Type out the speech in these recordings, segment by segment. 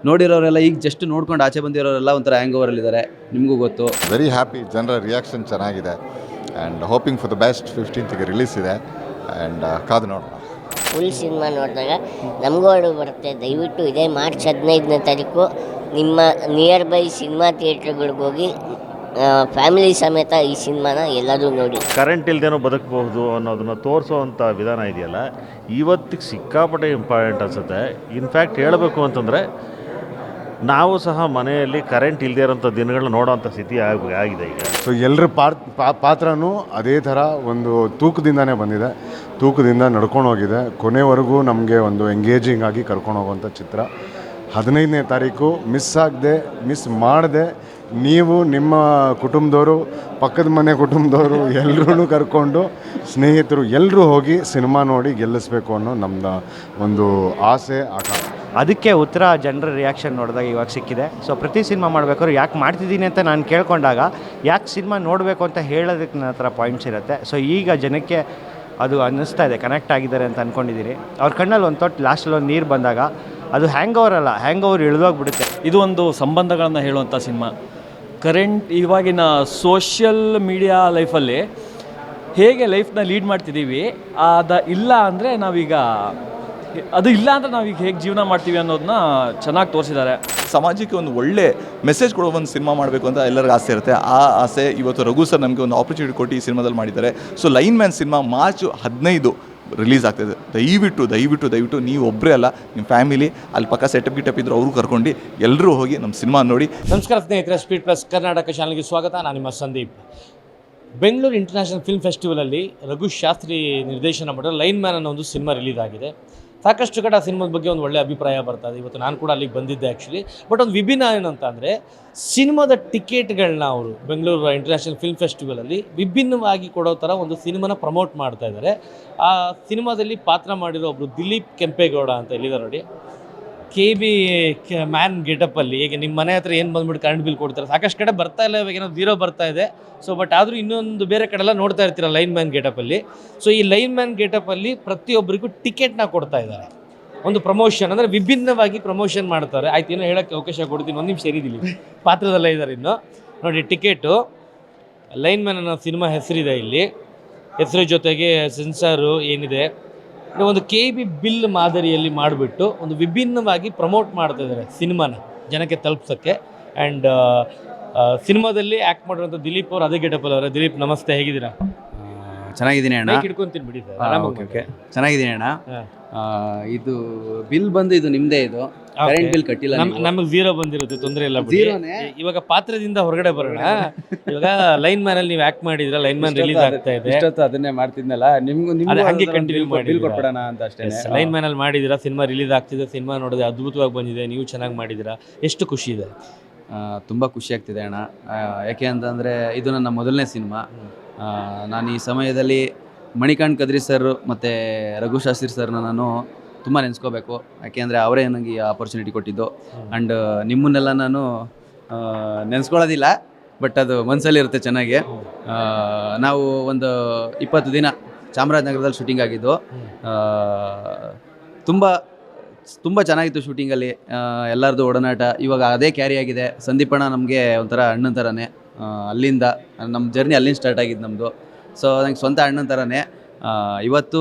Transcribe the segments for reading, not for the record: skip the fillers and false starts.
ನೋಡಿರೋರೆಲ್ಲ ಈಗ ಜಸ್ಟ್ ನೋಡ್ಕೊಂಡು ಆಚೆ ಬಂದಿರೋರೆಲ್ಲ ಒಂಥರ ಹ್ಯಾಂಗ್ ಓವರಲ್ಲಿದ್ದಾರೆ, ನಿಮಗೂ ಗೊತ್ತು. ವೆರಿ ಹ್ಯಾಪಿ, ಜನರ ರಿಯಾಕ್ಷನ್ ಚೆನ್ನಾಗಿದೆ and hoping for the best. 15th release ಇದೆ ಆ್ಯಂಡ್ ಕಾದು ನೋಡೋಣ. ಫುಲ್ ಸಿನಿಮಾ ನೋಡಿದಾಗ ನಮಗೂ ಅಳು ಬರುತ್ತೆ. ದಯವಿಟ್ಟು ಇದೇ ಮಾರ್ಚ್ 15ನೇ ತಾರೀಕು ನಿಮ್ಮ ನಿಯರ್ ಬೈ ಸಿನಿಮಾ ಥಿಯೇಟ್ರ್ಗಳಿಗೆ ಹೋಗಿ ಫ್ಯಾಮಿಲಿ ಸಮೇತ ಈ ಸಿನಿಮಾನ ಎಲ್ಲರೂ ನೋಡಿ. ಕರೆಂಟ್ ಇಲ್ದೇನೋ ಬದುಕಬಹುದು ಅನ್ನೋದನ್ನು ತೋರಿಸೋವಂಥ ವಿಧಾನ ಇದೆಯಲ್ಲ, ಇವತ್ತಿಗೆ ಸಿಕ್ಕಾಪಟ್ಟೆ ಇಂಪಾರ್ಟೆಂಟ್ ಅನಿಸುತ್ತೆ. ಇನ್ಫ್ಯಾಕ್ಟ್ ಹೇಳಬೇಕು ಅಂತಂದರೆ ನಾವು ಸಹ ಮನೆಯಲ್ಲಿ ಕರೆಂಟ್ ಇಲ್ಲದೇ ಇರೋಂಥ ದಿನಗಳನ್ನ ನೋಡೋವಂಥ ಸ್ಥಿತಿ ಆಗಿದೆ ಈಗ. ಸೊ ಎಲ್ಲರ ಪಾತ್ರನೂ ಅದೇ ಥರ ಒಂದು ತೂಕದಿಂದನೇ ಬಂದಿದೆ, ತೂಕದಿಂದ ನಡ್ಕೊಂಡು ಹೋಗಿದೆ. ಕೊನೆವರೆಗೂ ನಮಗೆ ಒಂದು ಎಂಗೇಜಿಂಗ್ ಆಗಿ ಕರ್ಕೊಂಡು ಹೋಗುವಂಥ ಚಿತ್ರ. 15ನೇ ತಾರೀಕು ಮಿಸ್ ಮಾಡದೆ ನೀವು ನಿಮ್ಮ ಕುಟುಂಬದವರು, ಪಕ್ಕದ ಮನೆ ಕುಟುಂಬದವರು ಎಲ್ಲರೂ ಕರ್ಕೊಂಡು, ಸ್ನೇಹಿತರು ಎಲ್ಲರೂ ಹೋಗಿ ಸಿನಿಮಾ ನೋಡಿ ಗೆಲ್ಲಿಸ್ಬೇಕು ಅನ್ನೋ ನಮ್ಮದು ಒಂದು ಆಸೆ, ಆಕಾಂಕ್ಷೆ. ಅದಕ್ಕೆ ಉತ್ತರ ಜನರ ರಿಯಾಕ್ಷನ್ ನೋಡಿದಾಗ ಇವಾಗ ಸಿಕ್ಕಿದೆ. ಸೊ ಪ್ರತಿ ಸಿನಿಮಾ ಮಾಡಬೇಕಾದ್ರೆ ಯಾಕೆ ಮಾಡ್ತಿದ್ದೀನಿ ಅಂತ ನಾನು ಕೇಳ್ಕೊಂಡಾಗ ಯಾಕೆ ಸಿನಿಮಾ ನೋಡಬೇಕು ಅಂತ ಹೇಳೋದಕ್ಕೆ ನನ್ನ ಹತ್ರ ಪಾಯಿಂಟ್ಸ್ ಇರುತ್ತೆ. ಸೊ ಈಗ ಜನಕ್ಕೆ ಅದು ಅನ್ನಿಸ್ತಾ ಇದೆ, ಕನೆಕ್ಟ್ ಆಗಿದ್ದಾರೆ ಅಂತ ಅಂದ್ಕೊಂಡಿದ್ದೀನಿ. ಅವ್ರ ಕಣ್ಣಲ್ಲಿ ಒಂದು ತೊಟ್ಟು ಲಾಸ್ಟಲ್ಲಿ ಒಂದು ನೀರು ಬಂದಾಗ ಅದು ಹ್ಯಾಂಗ್ ಓವರ್ ಇಳಿದೋಗ್ಬಿಡುತ್ತೆ. ಇದು ಒಂದು ಸಂಬಂಧಗಳನ್ನು ಹೇಳುವಂಥ ಸಿನಿಮಾ. ಕರೆಂಟ್ ಇವಾಗಿನ ಸೋಷಿಯಲ್ ಮೀಡಿಯಾ ಲೈಫಲ್ಲಿ ಹೇಗೆ ಲೈಫ್ನ ಲೀಡ್ ಮಾಡ್ತಿದ್ದೀವಿ, ಇಲ್ಲ ಅಂದರೆ ನಾವೀಗ ಹೇಗೆ ಜೀವನ ಮಾಡ್ತೀವಿ ಅನ್ನೋದನ್ನ ಚೆನ್ನಾಗಿ ತೋರಿಸಿದ್ದಾರೆ. ಸಮಾಜಕ್ಕೆ ಒಂದು ಒಳ್ಳೆ ಮೆಸೇಜ್ ಕೊಡೋ ಒಂದು ಸಿನಿಮಾ ಮಾಡಬೇಕು ಅಂತ ಎಲ್ಲರಿಗೂ ಆಸೆ ಇರುತ್ತೆ. ಆ ಆಸೆ ಇವತ್ತು ರಘು ಸರ್ ನಮಗೆ ಒಂದು ಆಪರ್ಚುನಿಟಿ ಕೊಟ್ಟು ಈ ಸಿನಿಮಾದಲ್ಲಿ ಮಾಡಿದ್ದಾರೆ. So line man cinema March 15 release ಆಗ್ತಾಯಿದೆ. ದಯವಿಟ್ಟು ನೀವು ಒಬ್ಬರೇ ಅಲ್ಲ, ನಿಮ್ಮ ಫ್ಯಾಮಿಲಿ ಅಲ್ಲಿ ಪಕ್ಕ ಸೆಟಪ್ ಇದ್ರು ಅವರು ಕರ್ಕೊಂಡು ಎಲ್ಲರೂ ಹೋಗಿ ನಮ್ಮ ಸಿನಿಮಾ ನೋಡಿ. ನಮಸ್ಕಾರ ಸ್ನೇಹಿತರೆ, ಸ್ಪೀಡ್ ಪ್ಲಸ್ ಕರ್ನಾಟಕ ಚಾನಲ್ಗೆ ಸ್ವಾಗತ. ನಾನು ನಿಮ್ಮ ಸಂದೀಪ್. ಬೆಂಗಳೂರು ಇಂಟರ್ನ್ಯಾಷನಲ್ ಫಿಲ್ಮ್ ಫೆಸ್ಟಿವಲಲ್ಲಿ ರಘು ಶಾಸ್ತ್ರಿ ನಿರ್ದೇಶನ ಮಾಡಿರೋ ಲೈನ್ ಮ್ಯಾನ್ ಅನ್ನೋ ಒಂದು ಸಿನಿಮಾ ರಿಲೀಸ್ ಆಗಿದೆ. ಸಾಕಷ್ಟು ಕಡೆ ಆ ಸಿನಿಮಾದ ಬಗ್ಗೆ ಒಂದು ಒಳ್ಳೆ ಅಭಿಪ್ರಾಯ ಬರ್ತಾಯಿದೆ. ಇವತ್ತು ನಾನು ಕೂಡ ಅಲ್ಲಿಗೆ ಬಂದಿದ್ದೆ ಆ್ಯಕ್ಚುಲಿ. ಬಟ್ ಒಂದು ವಿಭಿನ್ನ ಏನಂತ ಅಂದರೆ ಸಿನಿಮಾದ ಟಿಕೆಟ್ಗಳನ್ನ ಅವರು ಬೆಂಗಳೂರು ಇಂಟರ್ನ್ಯಾಷನಲ್ ಫಿಲ್ಮ್ ಫೆಸ್ಟಿವಲಲ್ಲಿ ವಿಭಿನ್ನವಾಗಿ ಕೊಡೋ ಥರ ಒಂದು ಸಿನಿಮಾನ ಪ್ರಮೋಟ್ ಮಾಡ್ತಾ ಇದ್ದಾರೆ. ಆ ಸಿನಿಮಾದಲ್ಲಿ ಪಾತ್ರ ಮಾಡಿರೋ ಒಬ್ಬರು ದಿಲೀಪ್ ಕೆಂಪೇಗೌಡ ಅಂತ ಇಲ್ಲಿದ್ದಾರೆ ನೋಡಿ. KB ಮ್ಯಾನ್ ಗೆಟಪ್ಪಲ್ಲಿ ಈಗ ನಿಮ್ಮ ಮನೆ ಹತ್ರ ಏನು ಬಂದ್ಬಿಟ್ಟು ಕರೆಂಟ್ ಬಿಲ್ ಕೊಡ್ತಾರೆ, ಸಾಕಷ್ಟು ಕಡೆ ಬರ್ತಾ ಇಲ್ಲ, ಇವಾಗ ಏನೋ 0 ಬರ್ತಾ ಇದೆ. ಸೊ ಬಟ್ ಆದರೂ ಇನ್ನೊಂದು ಬೇರೆ ಕಡೆಲ್ಲ ನೋಡ್ತಾ ಇರ್ತೀರ ಲೈನ್ ಮ್ಯಾನ್ ಗೆಟಪ್ಪಲ್ಲಿ. ಸೊ ಈ ಲೈನ್ ಮ್ಯಾನ್ ಗೆಟಪ್ಪಲ್ಲಿ ಪ್ರತಿಯೊಬ್ಬರಿಗೂ ಟಿಕೆಟ್ನ ಕೊಡ್ತಾ ಇದ್ದಾರೆ. ಒಂದು ಪ್ರಮೋಷನ್ ಅಂದರೆ ವಿಭಿನ್ನವಾಗಿ ಪ್ರಮೋಷನ್ ಮಾಡ್ತಾರೆ. ಆಯ್ತು, ಏನೋ ಹೇಳೋಕ್ಕೆ ಅವಕಾಶ ಕೊಡ್ತೀನಿ, ಒಂದು ನಿಮಿಷ ಇರಿದಿಲ್ಲ, ಪಾತ್ರದಲ್ಲೇ ಇದ್ದಾರೆ ಇನ್ನು ನೋಡಿ. ಟಿಕೆಟು ಲೈನ್ ಮ್ಯಾನ್ ಅನ್ನೋ ಸಿನಿಮಾ ಹೆಸರಿದೆ ಇಲ್ಲಿ. ಹೆಸರು ಜೊತೆಗೆ ಸೆನ್ಸಾರು ಏನಿದೆ, ಒಂದು KB ಬಿಲ್ ಮಾದರಿಯಲ್ಲಿ ಮಾಡಿಬಿಟ್ಟು ಒಂದು ವಿಭಿನ್ನವಾಗಿ ಪ್ರಮೋಟ್ ಮಾಡ್ತಾ ಇದ್ದಾರೆ ಸಿನಿಮಾನ ಜನಕ್ಕೆ ತಲುಪ್ಸೋಕ್ಕೆ. ಆ್ಯಂಡ್ ಸಿನಿಮಾದಲ್ಲಿ ಆ್ಯಕ್ಟ್ ಮಾಡಿರೋಂಥ ದಿಲೀಪ್ ಅವರು ಅದೇ ಗೆಟಪ್ಪಲ್ಲಿ ಅವರ. ದಿಲೀಪ್ ನಮಸ್ತೆ, ಹೇಗಿದ್ದೀರಾ? ಚೆನ್ನಾಗಿದ್ದೀನಿ ಅಣ್ಣ. ಹಿಡ್ಕೊಂತೀನಿ ಬಿಡಿ ಸರ್. ಓಕೆ, ಚೆನ್ನಾಗಿದ್ದೀನಿ ಅಣ್ಣ. ಇದು ಬಿಲ್ ಬಂದು ಇದು ನಿಮ್ಮದೇ, ಇದು ಕರೆಂಟ್ ಬಿಲ್ ಕಟ್ಟಿಲ್ಲ. ನಮಗೆ 0 ಬಂದಿರುತ್ತೆ, ತೊಂದರೆ ಇಲ್ಲ ಬಿಡಿ. ಇವಾಗ ಪಾತ್ರದಿಂದ ಹೊರಗಡೆ ಬರೋಣ. ಇವಾಗ ಲೈನ್ ಮ್ಯಾನ್ ಅಲ್ಲಿ ನೀವು ಆಕ್ಟ್ ಮಾಡಿದ್ರೆ ಲೈನ್ ಮ್ಯಾನ್ ರಿಲೀಸ್ ಆಗ್ತಾ ಇದೆ. ಇಷ್ಟೊತ್ತು ಅದನ್ನೇ ಮಾಡ್ತಿದ್ನಲ್ಲ, ಹಂಗೆ ಕಂಟಿನ್ಯೂ ಮಾಡಿ ಬಿಲ್ ಕೊಟ್ಬಿಡೋಣ ಅಂತ ಅಷ್ಟೇ. ಲೈನ್ ಮ್ಯಾನ್ ಅಲ್ಲಿ ಮಾಡಿದಿರಾ, ಸಿನಿಮಾ ರಿಲೀಸ್ ಆಗ್ತಿದೆ, ಸಿನಿಮಾ ನೋಡಿದ್ರೆ ಅದ್ಭುತವಾಗಿ ಬಂದಿದೆ, ನೀವು ಚೆನ್ನಾಗಿ ಮಾಡಿದ್ದೀರಾ, ಎಷ್ಟು ಖುಷಿ ಇದೆ? ತುಂಬ ಖುಷಿ ಆಗ್ತಿದೆ ಅಣ್ಣ. ಯಾಕೆ ಅಂತಂದರೆ ಇದು ನನ್ನ ಮೊದಲನೇ ಸಿನಿಮಾ. ನಾನು ಈ ಸಮಯದಲ್ಲಿ ಮಣಿಕಾಂತ್ ಕದ್ರಿ ಸರ್ ಮತ್ತು ರಘು ಶಾಸ್ತ್ರಿ ಸರ್ನ ನಾನು ತುಂಬ ನೆನೆಸ್ಕೋಬೇಕು. ಯಾಕೆಂದರೆ ಅವರೇ ನನಗೆ ಈ ಆಪರ್ಚುನಿಟಿ ಕೊಟ್ಟಿದ್ದು. ಆ್ಯಂಡ್ ನಿಮ್ಮನ್ನೆಲ್ಲ ನಾನು ನೆನೆಸ್ಕೊಳ್ಳೋದಿಲ್ಲ, ಬಟ್ ಅದು ಮನಸ್ಸಲ್ಲಿರುತ್ತೆ ಚೆನ್ನಾಗಿ. ನಾವು ಒಂದು 20 ದಿನ ಚಾಮರಾಜನಗರದಲ್ಲಿ ಶೂಟಿಂಗ್ ಆಗಿದ್ದು. ತುಂಬ ಚೆನ್ನಾಗಿತ್ತು ಶೂಟಿಂಗಲ್ಲಿ. ಎಲ್ಲರದ್ದು ಒಡನಾಟ ಇವಾಗ ಅದೇ ಕ್ಯಾರಿ ಆಗಿದೆ. ಸಂದೀಪಣ್ಣ ನಮಗೆ ಒಂಥರ ಅಣ್ಣನ ಥರನೇ. ಅಲ್ಲಿಂದ ನಮ್ಮ ಜರ್ನಿ ಅಲ್ಲಿಂದ ಸ್ಟಾರ್ಟ್ ಆಗಿದ್ದು ನಮ್ಮದು. ಸೊ ನಂಗೆ ಸ್ವಂತ ಅಣ್ಣನ ಥರನೇ. ಇವತ್ತು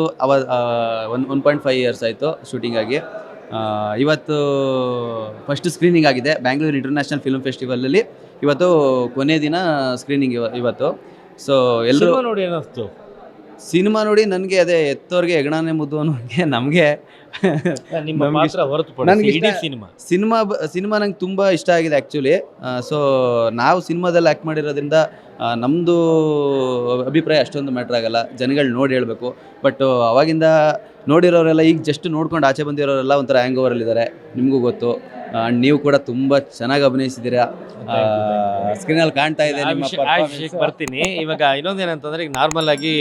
1.5 ಇಯರ್ಸ್ ಆಯಿತು ಶೂಟಿಂಗಾಗಿ. ಇವತ್ತು ಫಸ್ಟ್ ಸ್ಕ್ರೀನಿಂಗ್ ಆಗಿದೆ ಬ್ಯಾಂಗ್ಳೂರು ಇಂಟರ್ನ್ಯಾಷನಲ್ ಫಿಲ್ಮ್ ಫೆಸ್ಟಿವಲಲ್ಲಿ. ಇವತ್ತು ಕೊನೆ ದಿನ ಸ್ಕ್ರೀನಿಂಗ್ ಇವತ್ತು. ಸೊ ಎಲ್ಲರೂ ನೋಡಿ ಏನಿಸ್ತು ಸಿನಿಮಾ ನೋಡಿ ನನಗೆ ಅದೇ ಎತ್ತೋರಿಗೆ ಹೆಗಣಾನೆ ಮುದ್ದು ಅನ್ನೋಂಗೆ ನಮಗೆ ಸಿನಿಮಾ ನಂಗೆ ತುಂಬ ಇಷ್ಟ ಆಗಿದೆ ಆ್ಯಕ್ಚುಲಿ. ಸೊ ನಾವು ಸಿನಿಮಾದಲ್ಲಿ ಆ್ಯಕ್ಟ್ ಮಾಡಿರೋದ್ರಿಂದ ನಮ್ಮದು ಅಭಿಪ್ರಾಯ ಅಷ್ಟೊಂದು ಮ್ಯಾಟ್ರ್ ಆಗಲ್ಲ, ಜನಗಳು ನೋಡಿ ಹೇಳಬೇಕು. ಬಟ್ ಅವಾಗಿಂದ ನೋಡಿರೋರೆಲ್ಲ ಈಗ ಜಸ್ಟ್ ನೋಡ್ಕೊಂಡು ಆಚೆ ಬಂದಿರೋರೆಲ್ಲ ಒಂಥರ ಹ್ಯಾಂಗ್ ಓವರಲ್ಲಿದ್ದಾರೆ, ನಿಮಗೂ ಗೊತ್ತು. ನೀವು ಕೂಡ ತುಂಬ ಚೆನ್ನಾಗಿ ಅಭಿನಯಿಸಿದ್ದೀರಾ, ಸ್ಕ್ರೀನಲ್ಲಿ ಕಾಣ್ತಾ ಇದೆ. ಬರ್ತೀನಿ. ಇವಾಗ ಇನ್ನೊಂದೇನಂತಂದ್ರೆ, ಈಗ ನಾರ್ಮಲ್ ಆಗಿ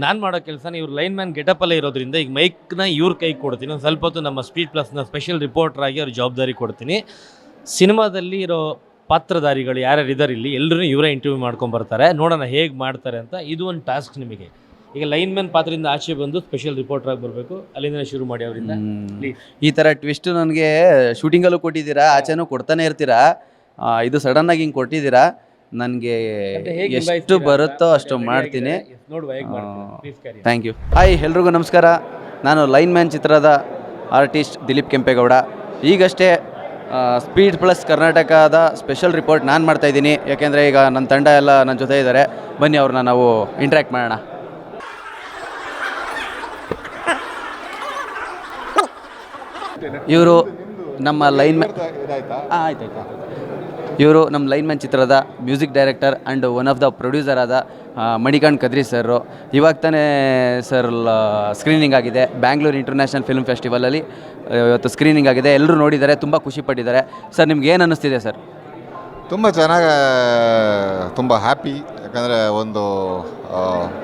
ನಾನು ಮಾಡೋ ಕೆಲಸ ಇವ್ರು ಲೈನ್ ಮ್ಯಾನ್ ಗೆಟಪ್ಪಲ್ಲೇ ಇರೋದ್ರಿಂದ ಈಗ ಮೈಕ್ನ ಇವ್ರ ಕೈಗೆ ಕೊಡ್ತೀನಿ. ಒಂದು ಸ್ವಲ್ಪ ಹೊತ್ತು ನಮ್ಮ ಸ್ಪೀಡ್ ಪ್ಲಸ್ನ ಸ್ಪೆಷಲ್ ರಿಪೋರ್ಟರ್ ಆಗಿ ಅವ್ರ ಜವಾಬ್ದಾರಿ ಕೊಡ್ತೀನಿ. ಸಿನಿಮಾದಲ್ಲಿ ಇರೋ ಪಾತ್ರಧಾರಿಗಳು ಯಾರ್ಯಾರು ಇದ್ದಾರೆ ಇಲ್ಲಿ ಎಲ್ಲರೂ ಇವರೇ ಇಂಟರ್ವ್ಯೂ ಮಾಡ್ಕೊಂಬರ್ತಾರೆ. ನೋಡೋಣ ಹೇಗೆ ಮಾಡ್ತಾರೆ ಅಂತ. ಇದು ಒಂದು ಟಾಸ್ಕ್ ನಿಮಗೆ. ಈಗ ಲೈನ್ ಮ್ಯಾನ್ ಪಾತ್ರದಿಂದ ಆಚೆ ಬಂದು ಸ್ಪೆಷಲ್ ರಿಪೋರ್ಟರ್ ಆಗಿ ಬರಬೇಕು, ಅಲ್ಲಿಂದ ಶುರು ಮಾಡಿ ಅವರಿಂದ. ಈ ಥರ ಟ್ವಿಸ್ಟ್ ನನಗೆ ಶೂಟಿಂಗಲ್ಲೂ ಕೊಟ್ಟಿದ್ದೀರಾ, ಆಚೆನೂ ಕೊಡ್ತಾನೆ ಇರ್ತೀರಾ. ಇದು ಸಡನ್ನಾಗಿ ಹಿಂಗೆ ಕೊಟ್ಟಿದ್ದೀರಾ. ನನಗೆ ಎಷ್ಟು ಬರುತ್ತೋ ಅಷ್ಟು ಮಾಡ್ತೀನಿ. Thank you. ಹಾಯ್, ಎಲ್ರಿಗೂ ನಮಸ್ಕಾರ. ನಾನು ಲೈನ್ ಮ್ಯಾನ್ ಚಿತ್ರದ ಆರ್ಟಿಸ್ಟ್ ದಿಲೀಪ್ ಕೆಂಪೇಗೌಡ. ಈಗಷ್ಟೇ ಸ್ಪೀಡ್ ಪ್ಲಸ್ ಕರ್ನಾಟಕದ ಸ್ಪೆಷಲ್ ರಿಪೋರ್ಟ್ ನಾನು ಮಾಡ್ತಾಯಿದ್ದೀನಿ. ಯಾಕೆಂದರೆ ಈಗ ನನ್ನ ತಂಡ ಎಲ್ಲ ನನ್ನ ಜೊತೆ ಇದ್ದಾರೆ. ಬನ್ನಿ ಅವ್ರನ್ನ ನಾವು ಇಂಟ್ರ್ಯಾಕ್ಟ್ ಮಾಡೋಣ. ಇವರು ನಮ್ಮ ಲೈನ್ ಮ್ಯಾನ್ ಇವರು ನಮ್ಮ ಲೈನ್ ಮ್ಯಾನ್ ಚಿತ್ರದ music director and one of the producer ಆದ ಮಣಿಕಾಂತ್ ಕದ್ರಿ ಸರು. ಇವಾಗ ತಾನೇ ಸರ್ ಸ್ಕ್ರೀನಿಂಗ್ ಆಗಿದೆ ಬ್ಯಾಂಗ್ಳೂರು ಇಂಟರ್ನ್ಯಾಷನಲ್ ಫಿಲ್ಮ್ ಫೆಸ್ಟಿವಲಲ್ಲಿ. ಇವತ್ತು ಸ್ಕ್ರೀನಿಂಗ್ ಆಗಿದೆ, ಎಲ್ಲರೂ ನೋಡಿದ್ದಾರೆ, ತುಂಬ ಖುಷಿಪಟ್ಟಿದ್ದಾರೆ. ಸರ್, ನಿಮ್ಗೆ ಏನು ಅನ್ನಿಸ್ತಿದೆ ಸರ್? ತುಂಬ ಚೆನ್ನಾಗಿ, ತುಂಬ ಹ್ಯಾಪಿ. ಯಾಕಂದರೆ ಒಂದು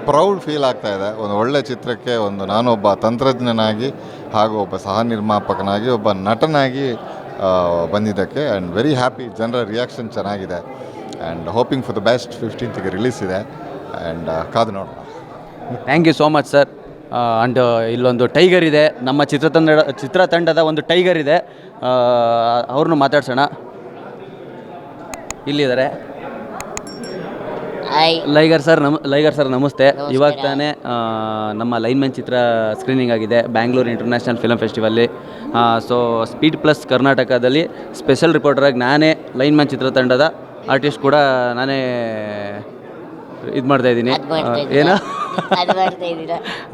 ಪ್ರೌಡ್ ಫೀಲ್ ಆಗ್ತಾಯಿದೆ. ಒಂದು ಒಳ್ಳೆಯ ಚಿತ್ರಕ್ಕೆ ನಾನೊಬ್ಬ ತಂತ್ರಜ್ಞನಾಗಿ ಹಾಗೂ ಒಬ್ಬ ಸಹ ನಿರ್ಮಾಪಕನಾಗಿ ಒಬ್ಬ ನಟನಾಗಿ ಬಂದಿದ್ದಕ್ಕೆ ಆ್ಯಂಡ್ ವೆರಿ ಹ್ಯಾಪಿ. ಜನರ ರಿಯಾಕ್ಷನ್ ಚೆನ್ನಾಗಿದೆ and hoping for the best. 15th release ಇದೆ ಆ್ಯಂಡ್ ಕಾದು ನೋಡೋಣ. Thank you so much sir. And ಇಲ್ಲೊಂದು ಟೈಗರ್ ಇದೆ, ನಮ್ಮ ಚಿತ್ರತಂಡದ ಒಂದು ಟೈಗರ್ ಇದೆ. ಅವ್ರನ್ನೂ ಮಾತಾಡ್ಸೋಣ. ಇಲ್ಲಿದ್ದಾರೆ. ಲೈಗರ್ ಸರ್ ನಮಸ್ತೆ. ಇವಾಗ ತಾನೇ ನಮ್ಮ ಲೈನ್ ಮ್ಯಾನ್ ಚಿತ್ರ ಸ್ಕ್ರೀನಿಂಗ್ ಆಗಿದೆ ಬ್ಯಾಂಗ್ಳೂರು ಇಂಟರ್ನ್ಯಾಷನಲ್ ಫಿಲ್ಮ್ ಫೆಸ್ಟಿವಲ್ಲಿ. ಸೊ ಸ್ಪೀಡ್ ಪ್ಲಸ್ ಕರ್ನಾಟಕದಲ್ಲಿ ಸ್ಪೆಷಲ್ ರಿಪೋರ್ಟರಾಗಿ ನಾನೇ ಲೈನ್ ಮ್ಯಾನ್ ಚಿತ್ರತಂಡದ ಆರ್ಟಿಸ್ಟ್ ಕೂಡ ನಾನೇ ಇದು ಮಾಡ್ತಾಯಿದ್ದೀನಿ. ಏನೋ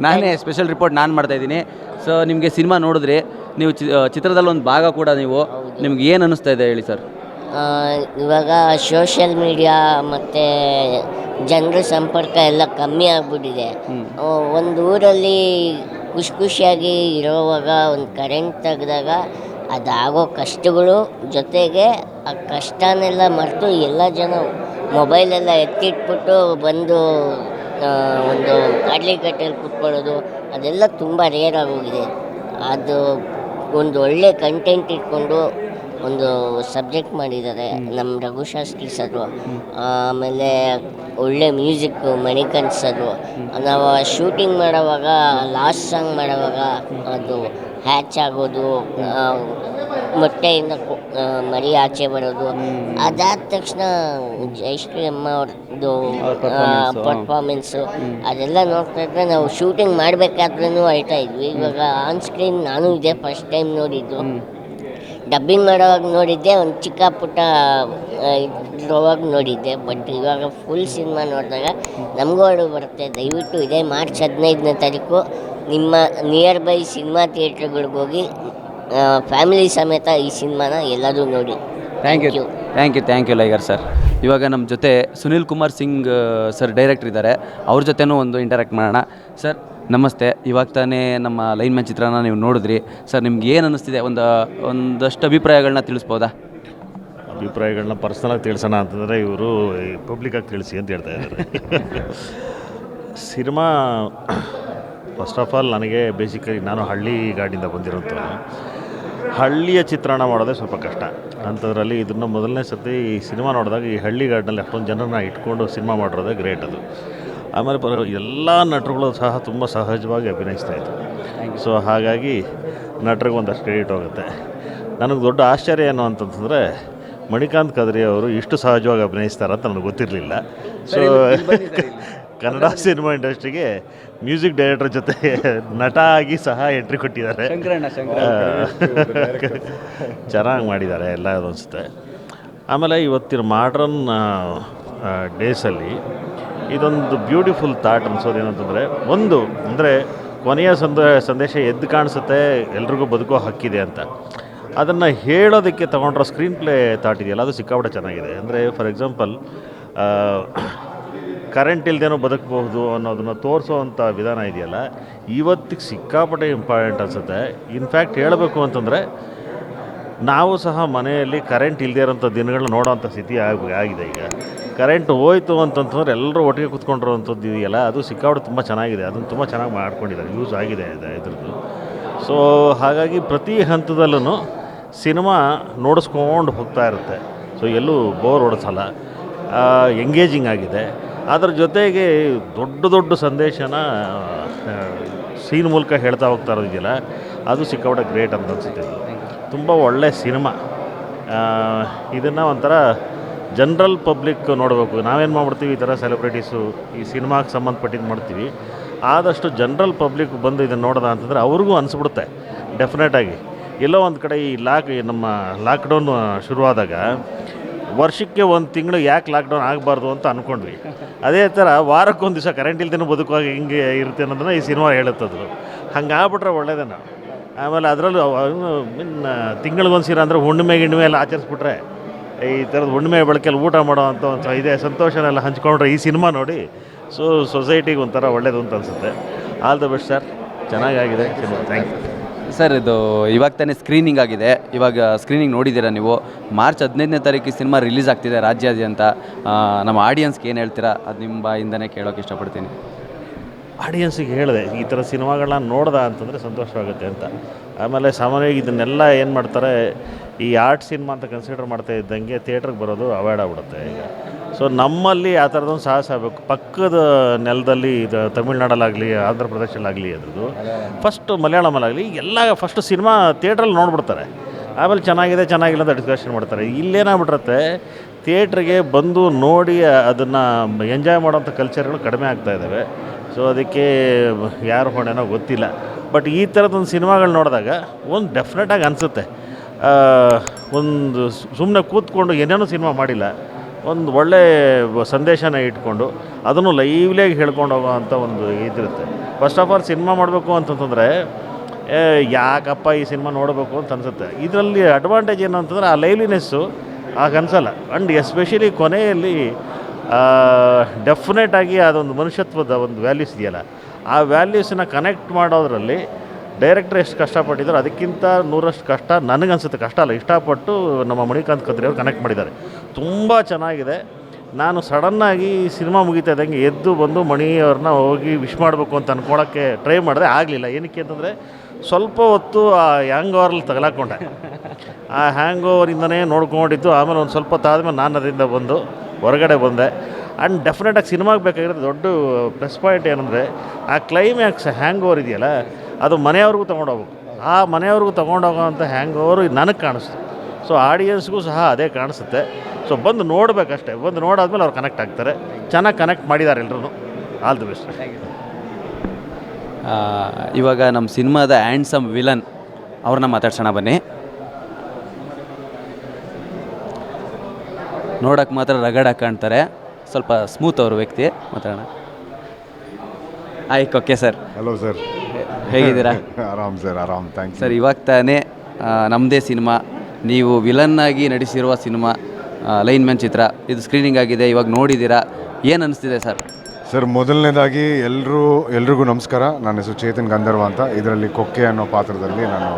ನಾನೇ ಸ್ಪೆಷಲ್ ರಿಪೋರ್ಟ್ ನಾನು ಮಾಡ್ತಾಯಿದ್ದೀನಿ. ಸೊ ನಿಮಗೆ ಸಿನಿಮಾ ನೋಡಿದ್ರಿ, ನೀವು ಚಿತ್ರದಲ್ಲಿ ಒಂದು ಭಾಗ ಕೂಡ ನೀವು. ನಿಮ್ಗೆ ಏನು ಅನ್ನಿಸ್ತಾ ಇದೆ ಹೇಳಿ ಸರ್? ಇವಾಗ ಸೋಷಿಯಲ್ ಮೀಡಿಯಾ ಮತ್ತು ಜನರ ಸಂಪರ್ಕ ಎಲ್ಲ ಕಮ್ಮಿ ಆಗಿಬಿಟ್ಟಿದೆ. ಒಂದು ಊರಲ್ಲಿ ಖುಷಿಯಾಗಿ ಇರೋವಾಗ ಒಂದು ಕರೆಂಟ್ ತೆಗೆದಾಗ ಅದಾಗೋ ಕಷ್ಟಗಳು ಜೊತೆಗೆ ಆ ಕಷ್ಟನೆಲ್ಲ ಮರೆತು ಎಲ್ಲ ಜನ ಮೊಬೈಲೆಲ್ಲ ಎತ್ತಿಟ್ಬಿಟ್ಟು ಬಂದು ಒಂದು ಕಡಲೆಕಟ್ಟೆಯಲ್ಲಿ ಕೂತ್ಕೊಳ್ಳೋದು ಅದೆಲ್ಲ ತುಂಬ ರೇರ್ ಆಗೋಗಿದೆ. ಅದು ಒಂದು ಒಳ್ಳೆ ಕಂಟೆಂಟ್ ಇಟ್ಕೊಂಡು ಒಂದು ಸಬ್ಜೆಕ್ಟ್ ಮಾಡಿದ್ದಾರೆ ನಮ್ಮ ರಘುಶಾಸ್ತ್ರಿ ಸರು. ಆಮೇಲೆ ಒಳ್ಳೆ ಮ್ಯೂಸಿಕ್ಕು ಮಣಿಕಾಂತ್ ಸರು. ನಾವು ಶೂಟಿಂಗ್ ಮಾಡೋವಾಗ ಲಾಸ್ಟ್ ಸಾಂಗ್ ಮಾಡೋವಾಗ ಅದು ಹ್ಯಾಚ್ ಆಗೋದು, ಮೊಟ್ಟೆಯಿಂದ ಮರಿ ಆಚೆ ಬರೋದು, ಅದಾದ ತಕ್ಷಣ ಜಯಶ್ರೀ ಅಮ್ಮ ಅವ್ರದ್ದು ಪರ್ಫಾರ್ಮೆನ್ಸು ಅದೆಲ್ಲ ನೋಡ್ತಾ ಇದ್ರೆ ನಾವು ಶೂಟಿಂಗ್ ಮಾಡಬೇಕಾದ್ರೂ ಅಳ್ತಾ ಇದ್ವಿ. ಇವಾಗ ಆನ್ ಸ್ಕ್ರೀನ್ ನಾನು ಇದೇ ಫಸ್ಟ್ ಟೈಮ್ ನೋಡಿದ್ದು. ಡಬ್ಬಿಂಗ್ ಮಾಡೋವಾಗ ನೋಡಿದ್ದೆ, ಒಂದು ಚಿಕ್ಕ ಪುಟ್ಟ ಇದ್ರೊಳಗೆ ನೋಡಿದ್ದೆ. ಬಟ್ ಇವಾಗ ಫುಲ್ ಸಿನಿಮಾ ನೋಡಿದಾಗ ನಮಗೂ ಅಳು ಬರುತ್ತೆ. ದಯವಿಟ್ಟು ಇದೇ ಮಾರ್ಚ್ 15ನೇ ತಾರೀಕು ನಿಮ್ಮ ನಿಯರ್ ಬೈ ಸಿನಿಮಾ ಥಿಯೇಟ್ರ್ಗಳಿಗೆ ಹೋಗಿ ಫ್ಯಾಮಿಲಿ ಸಮೇತ ಈ ಸಿನಿಮಾನ ಎಲ್ಲರೂ ನೋಡಿ. Thank you Liger sir. ಇವಾಗ ನಮ್ಮ ಜೊತೆ ಸುನಿಲ್ ಕುಮಾರ್ ಸಿಂಗ್ ಸರ್ ಡೈರೆಕ್ಟರ್ ಇದ್ದಾರೆ. ಅವ್ರ ಜೊತೆನೂ ಒಂದು ಇಂಟರಾಕ್ಟ್ ಮಾಡೋಣ. ಸರ್ ನಮಸ್ತೆ. ಇವಾಗ ತಾನೇ ನಮ್ಮ ಲೈನ್ ಮ್ಯಾನ್ ಚಿತ್ರನ ನೀವು ನೋಡಿದ್ರಿ. ಸರ್, ನಿಮ್ಗೆ ಏನು ಅನ್ನಿಸ್ತಿದೆ? ಒಂದಷ್ಟು ಅಭಿಪ್ರಾಯಗಳನ್ನ ತಿಳಿಸ್ಬೋದಾ? ಅಭಿಪ್ರಾಯಗಳನ್ನ ಪರ್ಸ್ನಲಾಗಿ ತಿಳಿಸೋಣ ಅಂತಂದರೆ ಇವರು ಪಬ್ಲಿಕ್ಕಾಗಿ ತಿಳಿಸಿ ಅಂತ ಹೇಳ್ತಾ ಇದ್ದಾರೆ. ಸಿನಿಮಾ ಫಸ್ಟ್ ಆಫ್ ಆಲ್ ನನಗೆ ಬೇಸಿಕಲಿ ನಾನು ಹಳ್ಳಿ ಗಾಡಿಯಿಂದ ಬಂದಿರೋಂಥವ್ರು. ಹಳ್ಳಿಯ ಚಿತ್ರಣ ಮಾಡೋದೇ ಸ್ವಲ್ಪ ಕಷ್ಟ. ಅಂಥದ್ರಲ್ಲಿ ಇದನ್ನು ಮೊದಲನೇ ಸತಿ ಈ ಸಿನಿಮಾ ನೋಡಿದಾಗ ಈ ಹಳ್ಳಿ ಗಾಡಿನಲ್ಲಿ ಅಷ್ಟೊಂದು ಜನರನ್ನ ಇಟ್ಕೊಂಡು ಸಿನಿಮಾ ಮಾಡಿರೋದೇ ಗ್ರೇಟ್ ಅದು. ಆಮೇಲೆ ಎಲ್ಲ ನಟರುಗಳು ಸಹ ತುಂಬ ಸಹಜವಾಗಿ ಅಭಿನಯಿಸ್ತಾಯಿದ್ರು. ಸೊ ಹಾಗಾಗಿ ನಟರಿಗೆ ಒಂದಷ್ಟು ಕ್ರೆಡಿಟ್ ಹೋಗುತ್ತೆ. ನನಗೆ ದೊಡ್ಡ ಆಶ್ಚರ್ಯ ಏನು ಅಂತಂತಂದರೆ ಮಣಿಕಾಂತ್ ಕದ್ರಿ ಅವರು ಇಷ್ಟು ಸಹಜವಾಗಿ ಅಭಿನಯಿಸ್ತಾರಂತ ನನಗೆ ಗೊತ್ತಿರಲಿಲ್ಲ. ಸೊ ಕನ್ನಡ ಸಿನಿಮಾ ಇಂಡಸ್ಟ್ರಿಗೆ ಮ್ಯೂಸಿಕ್ ಡೈರೆಕ್ಟರ್ ಜೊತೆ ನಟ ಆಗಿ ಸಹ ಎಂಟ್ರಿ ಕೊಟ್ಟಿದ್ದಾರೆ. ಚೆನ್ನಾಗಿ ಮಾಡಿದ್ದಾರೆ ಎಲ್ಲ ಅನಿಸುತ್ತೆ. ಆಮೇಲೆ ಇವತ್ತಿನ ಮಾಡ್ರನ್ ಡೇಸಲ್ಲಿ ಇದೊಂದು ಬ್ಯೂಟಿಫುಲ್ ಥಾಟ್ ಅನ್ಸೋದು ಏನಂತಂದರೆ, ಒಂದು ಅಂದರೆ ಕೊನೆಯ ಸಂದೇಶ ಎದ್ದು ಕಾಣಿಸುತ್ತೆ, ಎಲ್ರಿಗೂ ಬದುಕೋ ಹಕ್ಕಿದೆ ಅಂತ. ಅದನ್ನು ಹೇಳೋದಕ್ಕೆ ತೊಗೊಂಡ್ರೋ ಸ್ಕ್ರೀನ್ ಪ್ಲೇ ಥಾಟ್ ಇದೆಯಲ್ಲ, ಅದು ಸಿಕ್ಕಾಪಟ್ಟೆ ಚೆನ್ನಾಗಿದೆ. ಅಂದರೆ ಫಾರ್ ಎಕ್ಸಾಂಪಲ್ ಕರೆಂಟ್ ಇಲ್ಲದೇನೋ ಬದುಕಬಹುದು ಅನ್ನೋದನ್ನು ತೋರಿಸೋವಂಥ ವಿಧಾನ ಇದೆಯಲ್ಲ, ಇವತ್ತಿಗೆ ಸಿಕ್ಕಾಪಟ್ಟೆ ಇಂಪಾರ್ಟೆಂಟ್ ಅನಿಸುತ್ತೆ. ಇನ್ಫ್ಯಾಕ್ಟ್ ಹೇಳಬೇಕು ಅಂತಂದರೆ ನಾವು ಸಹ ಮನೆಯಲ್ಲಿ ಕರೆಂಟ್ ಇಲ್ಲದೇ ಇರೋಂಥ ದಿನಗಳನ್ನ ನೋಡೋವಂಥ ಸ್ಥಿತಿ ಆಗಿದೆ. ಈಗ ಕರೆಂಟ್ ಹೋಯ್ತು ಅಂತಂತಂದ್ರೆ ಎಲ್ಲರೂ ಒಟ್ಟಿಗೆ ಕೂತ್ಕೊಂಡಿರೋವಂಥದ್ದು ಇದೆಯಲ್ಲ, ಅದು ಸಿಕ್ಕಾಪಟ್ಟೆ ತುಂಬ ಚೆನ್ನಾಗಿದೆ. ಅದನ್ನು ತುಂಬ ಚೆನ್ನಾಗಿ ಮಾಡ್ಕೊಂಡಿದ್ದಾರೆ, ಯೂಸ್ ಆಗಿದೆ ಇದ್ರದ್ದು. ಸೊ ಹಾಗಾಗಿ ಪ್ರತಿ ಹಂತದಲ್ಲೂ ಸಿನಿಮಾ ನೋಡಿಸ್ಕೊಂಡು ಹೋಗ್ತಾ ಇರುತ್ತೆ. ಸೊ ಎಲ್ಲೂ ಬೋರ್ ಹೊಡಿಸಲ್ಲ, ಎಂಗೇಜಿಂಗ್ ಆಗಿದೆ. ಅದ್ರ ಜೊತೆಗೆ ದೊಡ್ಡ ದೊಡ್ಡ ಸಂದೇಶನ ಸೀನ್ ಮೂಲಕ ಹೇಳ್ತಾ ಹೋಗ್ತಾ ಇರೋದಿದೆಯಲ್ಲ, ಅದು ಸಿಕ್ಕಾಪಟ್ಟೆ ಗ್ರೇಟ್ ಅಂತ ಅನಿಸುತ್ತೆ. ತುಂಬ ಒಳ್ಳೆ ಸಿನಿಮಾ. ಇದನ್ನು ಒಂಥರ ಜನರಲ್ ಪಬ್ಲಿಕ್ ನೋಡಬೇಕು. ನಾವೇನು ಮಾಡ್ಬಿಡ್ತೀವಿ, ಈ ಥರ ಸೆಲೆಬ್ರಿಟೀಸು ಈ ಸಿನಿಮಾಗೆ ಸಂಬಂಧಪಟ್ಟಿದ್ದು ಮಾಡ್ತೀವಿ. ಆದಷ್ಟು ಜನರಲ್ ಪಬ್ಲಿಕ್ ಬಂದು ಇದನ್ನು ನೋಡ್ದ ಅಂತಂದರೆ ಅವ್ರಿಗೂ ಅನಿಸ್ಬಿಡುತ್ತೆ ಡೆಫಿನೆಟಾಗಿ. ಎಲ್ಲೋ ಒಂದು ಕಡೆ ಈ ನಮ್ಮ ಲಾಕ್ಡೌನ್ ಶುರುವಾದಾಗ ವರ್ಷಕ್ಕೆ ಒಂದು ತಿಂಗಳು ಯಾಕೆ ಲಾಕ್ಡೌನ್ ಆಗಬಾರ್ದು ಅಂತ ಅಂದ್ಕೊಂಡ್ವಿ. ಅದೇ ಥರ ವಾರಕ್ಕೊಂದು ದಿವಸ ಕರೆಂಟ್ ಇಲ್ದೇನೂ ಬದುಕುವಾಗ ಹಿಂಗೆ ಇರುತ್ತೆ ಅನ್ನೋದನ್ನು ಈ ಸಿನಿಮಾ ಹೇಳುತ್ತದು. ಹಂಗಾಗ್ಬಿಟ್ರೆ ಒಳ್ಳೇದೇನೋ. ಆಮೇಲೆ ಅದರಲ್ಲೂ ತಿಂಗಳಿಗೊಂದು ಸೀರ ಅಂದರೆ ಹುಣ್ಣಿಮೆ ಎಲ್ಲ ಆಚರಿಸ್ಬಿಟ್ರೆ, ಈ ಥರದ ಹುಣ್ಣಿಮೆ ಬೆಳಕಲ್ಲಿ ಊಟ ಮಾಡೋ ಅಂಥ ಒಂದು ಇದೆ ಸಂತೋಷನೆಲ್ಲ ಹಂಚ್ಕೊಂಡ್ರೆ ಈ ಸಿನಿಮಾ ನೋಡಿ ಸೊಸೈಟಿಗೆ ಒಂಥರ ಒಳ್ಳೇದು ಅಂತ ಅನಿಸುತ್ತೆ. ಆಲ್ ದ ಬೆಸ್ಟ್ ಸರ್, ಚೆನ್ನಾಗಾಗಿದೆ ಸಿನಿಮಾ. Thank you sir. ಇದು ಇವಾಗ ತಾನೇ ಸ್ಕ್ರೀನಿಂಗ್ ಆಗಿದೆ. ಇವಾಗ ಸ್ಕ್ರೀನಿಂಗ್ ನೋಡಿದ್ದೀರಾ ನೀವು. ಮಾರ್ಚ್ 15ನೇ ತಾರೀಕು ಸಿನಿಮಾ ರಿಲೀಸ್ ಆಗ್ತಿದೆ ರಾಜ್ಯಾದ್ಯಂತ. ನಮ್ಮ ಆಡಿಯನ್ಸ್ಗೆ ಏನು ಹೇಳ್ತೀರಾ, ಅದು ನಿಮ್ಮ ಬಾಯಿಂದನೇ ಕೇಳೋಕೆ ಇಷ್ಟಪಡ್ತೀನಿ. ಆಡಿಯನ್ಸಿಗೆ ಹೇಳಿದೆ ಈ ಥರ ಸಿನಿಮಾಗಳನ್ನ ನೋಡ್ದೆ ಅಂತಂದರೆ ಸಂತೋಷವಾಗುತ್ತೆ ಅಂತ. ಆಮೇಲೆ ಸಾಮಾನ್ಯವಾಗಿ ಇದನ್ನೆಲ್ಲ ಏನು ಮಾಡ್ತಾರೆ, ಈ ಆರ್ಟ್ ಸಿನಿಮಾ ಅಂತ ಕನ್ಸಿಡರ್ ಮಾಡ್ತಾ ಇದ್ದಂಗೆ ಥಿಯೇಟ್ರಿಗೆ ಬರೋದು ಅವಾಯ್ಡ್ ಆಗ್ಬಿಡುತ್ತೆ ಈಗ. ಸೊ ನಮ್ಮಲ್ಲಿ ಆ ಥರದೊಂದು ಸಾಹಸ ಆಗಬೇಕು. ಪಕ್ಕದ ನೆಲದಲ್ಲಿ ಇದು ತಮಿಳ್ನಾಡಲ್ಲಾಗಲಿ ಆಂಧ್ರ ಪ್ರದೇಶಲ್ಲಾಗಲಿ ಅದ್ರದ್ದು ಫಸ್ಟು ಮಲಯಾಳಮಲ್ಲಾಗಲಿ ಎಲ್ಲ ಫಸ್ಟು ಸಿನಿಮಾ ಥಿಯೇಟ್ರಲ್ಲಿ ನೋಡ್ಬಿಡ್ತಾರೆ. ಆಮೇಲೆ ಚೆನ್ನಾಗಿಲ್ಲ ಅಂತ ಡಿಸ್ಕಷನ್ ಮಾಡ್ತಾರೆ. ಇಲ್ಲೇನಾಗ್ಬಿಟ್ರತ್ತೆ, ಥಿಯೇಟ್ರಿಗೆ ಬಂದು ನೋಡಿ ಅದನ್ನು ಎಂಜಾಯ್ ಮಾಡೋಂಥ ಕಲ್ಚರ್ಗಳು ಕಡಿಮೆ ಆಗ್ತಾಯಿದ್ದಾವೆ. ಸೊ ಅದಕ್ಕೆ ಯಾರು ಹೊಣೆನೋ ಗೊತ್ತಿಲ್ಲ. ಬಟ್ ಈ ಥರದೊಂದು ಸಿನಿಮಾಗಳು ನೋಡಿದಾಗ ಒಂದು ಡೆಫಿನೆಟಾಗಿ ಅನಿಸುತ್ತೆ, ಒಂದು ಸುಮ್ಮನೆ ಕೂತ್ಕೊಂಡು ಏನೇನೋ ಸಿನಿಮಾ ಮಾಡಿಲ್ಲ, ಒಂದು ಒಳ್ಳೆ ಸಂದೇಶನ ಇಟ್ಕೊಂಡು ಅದನ್ನು ಲೈವ್ಲಿಯಾಗಿ ಹೇಳ್ಕೊಂಡು ಹೋಗೋ ಅಂಥ ಒಂದು ಇದಿರುತ್ತೆ. ಫಸ್ಟ್ ಆಫ್ ಆಲ್ ಸಿನಿಮಾ ಮಾಡಬೇಕು ಅಂತಂತಂದರೆ ಯಾಕಪ್ಪ ಈ ಸಿನಿಮಾ ನೋಡಬೇಕು ಅಂತ ಅನಿಸುತ್ತೆ. ಇದರಲ್ಲಿ ಅಡ್ವಾಂಟೇಜ್ ಏನು ಅಂತಂದರೆ ಆ ಲೈವ್ಲಿನೆಸ್ಸು ಆಗ ಅನಿಸಲ್ಲ. ಆ್ಯಂಡ್ ಎಸ್ಪೆಷಲಿ ಕೊನೆಯಲ್ಲಿ ಡೆಫಿನೆಟಾಗಿ ಅದೊಂದು ಮನುಷ್ಯತ್ವದ ಒಂದು ವ್ಯಾಲ್ಯೂಸ್ ಇದೆಯಲ್ಲ, ಆ ವ್ಯಾಲ್ಯೂಸನ್ನ ಕನೆಕ್ಟ್ ಮಾಡೋದರಲ್ಲಿ ಡೈರೆಕ್ಟ್ರ್ ಎಷ್ಟು ಕಷ್ಟಪಟ್ಟಿದ್ದಾರೆ ಅದಕ್ಕಿಂತ 100% ಕಷ್ಟ ನನಗನ್ಸುತ್ತೆ. ಕಷ್ಟ ಅಲ್ಲ, ಇಷ್ಟಪಟ್ಟು ನಮ್ಮ ಮಣಿಕಾಂತ್ ಕದ್ರಿ ಅವರು ಕನೆಕ್ಟ್ ಮಾಡಿದ್ದಾರೆ. ತುಂಬ ಚೆನ್ನಾಗಿದೆ. ನಾನು ಸಡನ್ನಾಗಿ ಸಿನಿಮಾ ಮುಗಿತಾ ಇದ್ದಂಗೆ ಎದ್ದು ಬಂದು ಮಣಿಯವ್ರನ್ನ ಹೋಗಿ ವಿಶ್ ಮಾಡಬೇಕು ಅಂತ ಅಂದ್ಕೊಳ್ಳೋಕ್ಕೆ ಟ್ರೈ ಮಾಡಿದೆ, ಆಗಲಿಲ್ಲ. ಏನಕ್ಕೆ ಅಂತಂದರೆ ಸ್ವಲ್ಪ ಹೊತ್ತು ಆ ಹ್ಯಾಂಗ್ ಓವರಲ್ಲಿ ತಗಲಾಕೊಂಡೆ. ಆ ಹ್ಯಾಂಗ್ ಓವರಿಂದನೇ ನೋಡ್ಕೊಂಡಿದ್ದು. ಆಮೇಲೆ ಒಂದು ಸ್ವಲ್ಪ ಹೊತ್ತು ಆದಮೇಲೆ ನಾನು ಅದರಿಂದ ಬಂದು ಹೊರಗಡೆ ಬಂದೆ. ಆ್ಯಂಡ್ ಡೆಫಿನೆಟಾಗಿ ಸಿನಿಮಾಗೆ ಬೇಕಾಗಿರೋದು ದೊಡ್ಡ ಪ್ಲಸ್ ಪಾಯಿಂಟ್ ಏನಂದರೆ, ಆ ಕ್ಲೈಮ್ಯಾಕ್ಸ್ ಹ್ಯಾಂಗ್ ಓವರ್ ಇದೆಯಲ್ಲ, ಅದು ಮನೆಯವ್ರಿಗೂ ತೊಗೊಂಡೋಗ್ಬೇಕು. ಆ ಮನೆಯವ್ರಿಗೂ ತೊಗೊಂಡೋಗೋವಂಥ ಹ್ಯಾಂಗ್ ಓವರು ನನಗೆ ಕಾಣಿಸ್ತು. ಸೊ ಆಡಿಯನ್ಸ್ಗೂ ಸಹ ಅದೇ ಕಾಣಿಸುತ್ತೆ. ಸೊ ಬಂದು ನೋಡಬೇಕಷ್ಟೇ. ಬಂದು ನೋಡಾದ್ಮೇಲೆ ಅವ್ರು ಕನೆಕ್ಟ್ ಆಗ್ತಾರೆ. ಚೆನ್ನಾಗಿ ಕನೆಕ್ಟ್ ಮಾಡಿದ್ದಾರೆ ಎಲ್ಲರೂ. All the best. ಇವಾಗ ನಮ್ಮ ಸಿನಿಮಾದ ಹ್ಯಾಂಡ್ಸಮ್ ವಿಲನ್ ಅವ್ರನ್ನ ಮಾತಾಡ್ಸೋಣ ಬನ್ನಿ. ನೋಡೋಕ್ಕೆ ಮಾತ್ರ ರಗಡಾಗಿ ಕಾಣ್ತಾರೆ, ಸ್ವಲ್ಪ ಸ್ಮೂತ್ ಅವರು ವ್ಯಕ್ತಿ. ಮಾತಾಡೋಣ. ಆಯ್ತು, ಓಕೆ ಸರ್. ಹಲೋ ಸರ್, ಹೇಗಿದ್ದೀರಾ? ಆರಾಮ್ ಸರ್, ಆರಾಮ್. Thank you sir. ಇವಾಗ ತಾನೇ ನಮ್ಮದೇ ಸಿನಿಮಾ, ನೀವು ವಿಲನ್ನಾಗಿ ನಟಿಸಿರುವ ಸಿನಿಮಾ ಲೈನ್ಮ್ಯಾನ್ ಚಿತ್ರ, ಇದು ಸ್ಕ್ರೀನಿಂಗ್ ಆಗಿದೆ. ಇವಾಗ ನೋಡಿದ್ದೀರಾ, ಏನು ಅನಿಸ್ತಿದೆ ಸರ್? ಸರ್, ಮೊದಲನೇದಾಗಿ ಎಲ್ರಿಗೂ ನಮಸ್ಕಾರ. ನನ್ನ ಹೆಸರು ಚೇತನ್ ಗಂಧರ್ವ ಅಂತ. ಇದರಲ್ಲಿ ಕೊಕ್ಕೆ ಅನ್ನೋ ಪಾತ್ರದಲ್ಲಿ ನಾನು